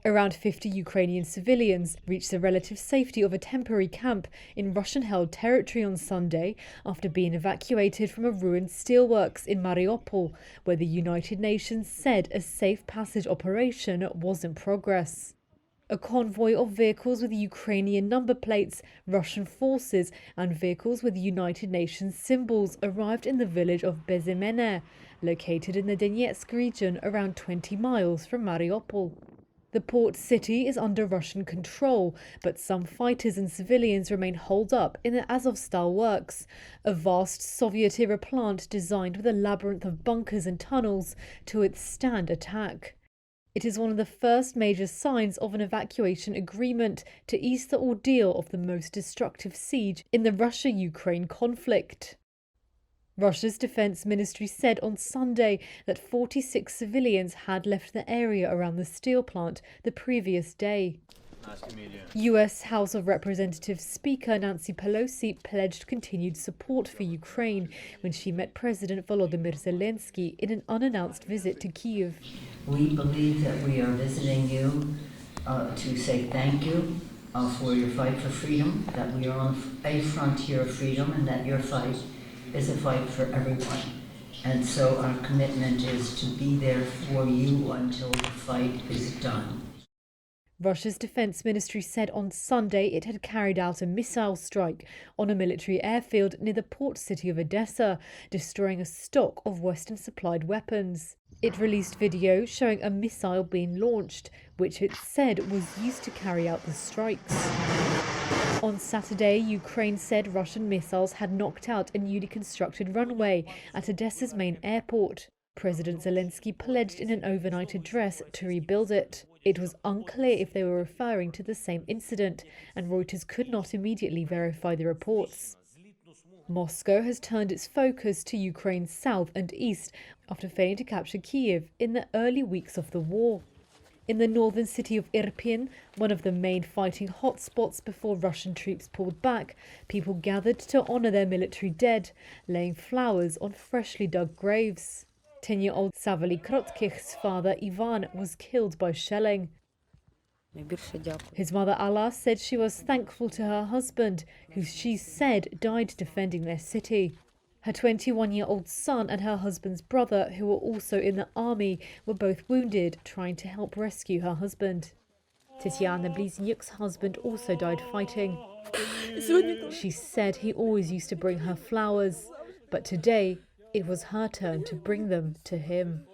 Around 50 Ukrainian civilians reached the relative safety of a temporary camp in Russian-held territory on Sunday after being evacuated from a ruined steelworks in Mariupol, where the United Nations said a safe passage operation was in progress. A convoy of vehicles with Ukrainian number plates, Russian forces and vehicles with United Nations symbols arrived in the village of Bezimene, located in the Donetsk region around 20 miles from Mariupol. The port city is under Russian control, but some fighters and civilians remain holed up in the Azovstal works, a vast Soviet-era plant designed with a labyrinth of bunkers and tunnels to withstand attack. It is one of the first major signs of an evacuation agreement to ease the ordeal of the most destructive siege in the Russia-Ukraine conflict. Russia's defense ministry said on Sunday that 46 civilians had left the area around the steel plant the previous day. US House of Representatives Speaker Nancy Pelosi pledged continued support for Ukraine when she met President Volodymyr Zelensky in an unannounced visit to Kyiv. We believe that we are visiting you to say thank you for your fight for freedom, that we are on a frontier of freedom, and that your fight is a fight for everyone. And so our commitment is to be there for you until the fight is done. Russia's defense ministry said on Sunday it had carried out a missile strike on a military airfield near the port city of Odessa, destroying a stock of Western-supplied weapons. It released video showing a missile being launched, which it said was used to carry out the strikes. On Saturday, Ukraine said Russian missiles had knocked out a newly constructed runway at Odessa's main airport. President Zelensky pledged in an overnight address to rebuild it. It was unclear if they were referring to the same incident, and Reuters could not immediately verify the reports. Moscow has turned its focus to Ukraine's south and east after failing to capture Kyiv in the early weeks of the war. In the northern city of Irpin, one of the main fighting hotspots before Russian troops pulled back, people gathered to honour their military dead, laying flowers on freshly dug graves. 10-year-old Savely Krotkich's father Ivan was killed by shelling. His mother Alla said she was thankful to her husband, who she said died defending their city. Her 21-year-old son and her husband's brother, who were also in the army, were both wounded trying to help rescue her husband. Tetiana Bliznyuk's husband also died fighting. She said he always used to bring her flowers, but today it was her turn to bring them to him.